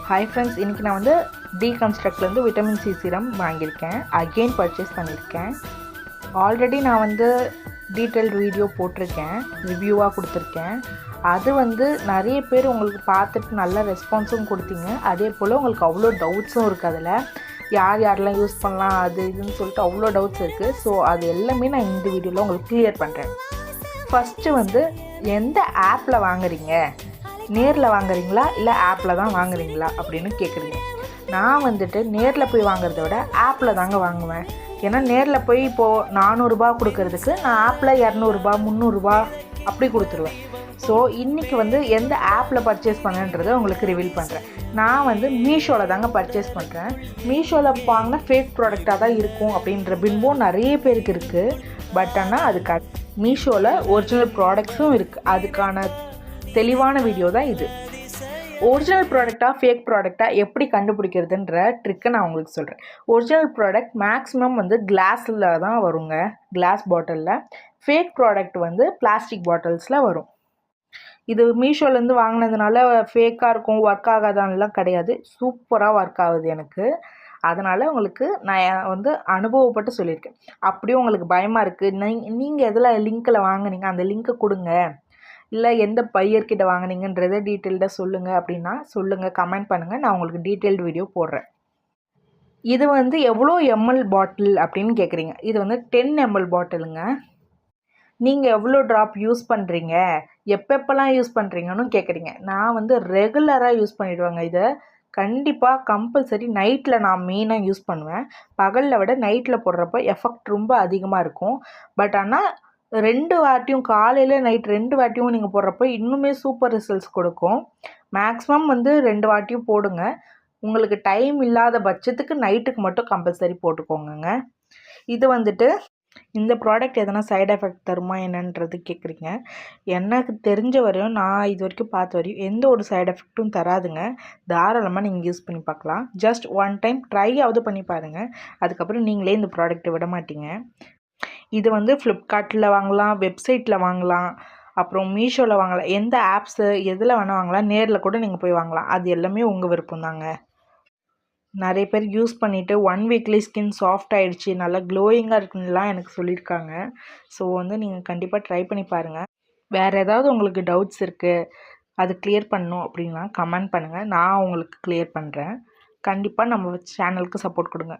Hi friends, இன்றைக்கி நான் வந்து டீகன்ஸ்ட்ரக்ட்லேருந்து விட்டமின் சி சீரம் வாங்கியிருக்கேன். அகெயின் பர்ச்சேஸ் பண்ணியிருக்கேன். ஆல்ரெடி நான் வந்து டீட்டெயில்டு வீடியோ போட்டிருக்கேன், ரிவ்யூவாக கொடுத்துருக்கேன். அது வந்து நிறைய பேர் உங்களுக்கு பார்த்துட்டு நல்ல ரெஸ்பான்ஸும் கொடுத்தீங்க. அதே போல் உங்களுக்கு அவ்வளோ டவுட்ஸும் இருக்குது. அதில் யாரெல்லாம் யூஸ் பண்ணலாம் அது இதுன்னு சொல்லிட்டு அவ்வளோ டவுட்ஸ் இருக்குது. ஸோ அது எல்லாமே நான் இந்த வீடியோவில் உங்களுக்கு கிளியர் பண்ணுறேன். ஃபஸ்ட்டு வந்து எந்த ஆப்பில் வாங்குறீங்க, நேரில் வாங்குறீங்களா இல்லை ஆப்பில் தான் வாங்குறீங்களா அப்படின்னு கேட்குறீங்க. நான் வந்துட்டு நேரில் போய் வாங்குறத விட ஆப்பில் தாங்க வாங்குவேன். ஏன்னா நேரில் போய் இப்போது 400 கொடுக்கறதுக்கு நான் ஆப்பில் 200 300 அப்படி கொடுத்துருவேன். ஸோ இன்றைக்கி வந்து எந்த ஆப்பில் பர்ச்சேஸ் பண்ணேன்றதை உங்களுக்கு ரிவீல் பண்ணுறேன். நான் வந்து மீஷோவில் தாங்க பர்ச்சேஸ் பண்ணுறேன். மீஷோவில் வாங்கினா ஃபேக் ப்ராடக்டாக தான் இருக்கும் அப்படின்ற பின்பம் நிறைய பேருக்கு இருக்குது. பட் ஆனால் அதுக்கு மீஷோவில் ஒரிஜினல் ப்ராடக்ட்ஸும் இருக்குது. அதுக்கான தெளிவான வீடியோ தான் இது. ஒரிஜினல் ப்ராடக்டாக ஃபேக் ப்ராடக்டாக எப்படி கண்டுபிடிக்கிறதுன்ற ட்ரிக்கை நான் உங்களுக்கு சொல்கிறேன். ஒரிஜினல் ப்ராடக்ட் மேக்ஸிமம் வந்து கிளாஸில் தான் வருங்க, கிளாஸ் பாட்டிலில். ஃபேக் ப்ராடக்ட் வந்து பிளாஸ்டிக் பாட்டில்ஸில் வரும். இது மீஷோலேருந்து வாங்கினதுனால ஃபேக்காக இருக்கும், ஒர்க் ஆகாதான்லாம் கிடையாது. சூப்பராக ஒர்க் ஆகுது எனக்கு. அதனால் உங்களுக்கு நான் வந்து அனுபவப்பட்டு சொல்லியிருக்கேன். அப்படியும் உங்களுக்கு பயமாக இருக்குது, நீங்கள் எதில் லிங்க்கில் வாங்குனீங்க அந்த லிங்க்கை கொடுங்க, இல்லை எந்த பையர்கிட்ட வாங்கினீங்கன்றதை டீட்டெயில்டாக சொல்லுங்கள் அப்படின்னா சொல்லுங்கள், கமெண்ட் பண்ணுங்கள். நான் உங்களுக்கு டீட்டெயில்டு வீடியோ போடுறேன். இது வந்து எவ்வளோ எம்எல் பாட்டில் அப்படின்னு கேட்குறீங்க. இது வந்து 10 ml பாட்டிலுங்க. நீங்கள் எவ்வளோ ட்ராப் யூஸ் பண்ணுறீங்க, எப்பப்பெல்லாம் யூஸ் பண்ணுறீங்கன்னு கேட்குறீங்க. நான் வந்து ரெகுலராக யூஸ் பண்ணிவிடுவேங்க. இதை கண்டிப்பாக கம்பல்சரி நைட்டில் நான் மெயினாக யூஸ் பண்ணுவேன். பகலில் விட நைட்டில் போடுறப்ப எஃபெக்ட் ரொம்ப அதிகமாக இருக்கும். பட் ஆனால் 2 வாட்டியும், காலையில் நைட் 2 வாட்டியும் நீங்கள் போடுறப்போ இன்னுமே சூப்பர் ரிசல்ட்ஸ் கொடுக்கும். மேக்ஸிமம் வந்து 2 வாட்டியும் போடுங்க. உங்களுக்கு டைம் இல்லாத பட்சத்துக்கு நைட்டுக்கு மட்டும் கம்பல்சரி போட்டுக்கோங்க. இது வந்துட்டு இந்த ப்ராடக்ட் எதனா சைடு எஃபெக்ட் தருமா என்னன்றது கேட்குறீங்க. எனக்கு தெரிஞ்ச வரையும், நான் இது வரைக்கும் பார்த்த வரையும் எந்த ஒரு சைடு எஃபெக்ட்டும் தராதுங்க. தாராளமாக நீங்கள் யூஸ் பண்ணி பார்க்கலாம். ஜஸ்ட் 1 டைம் ட்ரையாவது பண்ணி பாருங்கள். அதுக்கப்புறம் நீங்களே இந்த ப்ராடக்ட்டை விட மாட்டீங்க. இது வந்து ஃப்ளிப்கார்ட்டில் வாங்கலாம், வெப்சைட்டில் வாங்கலாம், அப்புறம் மீஷோவில் வாங்கலாம். எந்த ஆப்ஸு எதில் வேணால் வாங்கலாம். நேரில் கூட நீங்கள் போய் வாங்கலாம். அது எல்லாமே உங்கள் விருப்பம் தாங்க. நிறைய பேர் யூஸ் பண்ணிவிட்டு 1 வீக்லேயே ஸ்கின் சாஃப்ட் ஆகிடுச்சி, நல்லா க்ளோயிங்காக இருக்குன்னுலாம் எனக்கு சொல்லியிருக்காங்க. ஸோ வந்து நீங்கள் கண்டிப்பாக ட்ரை பண்ணி பாருங்கள். வேறு ஏதாவது உங்களுக்கு டவுட்ஸ் இருக்குது, அது கிளியர் பண்ணணும் அப்படின்னா கமெண்ட் பண்ணுங்கள். நான் உங்களுக்கு கிளியர் பண்ணுறேன். கண்டிப்பாக நம்ம சேனலுக்கு சப்போர்ட் கொடுங்க.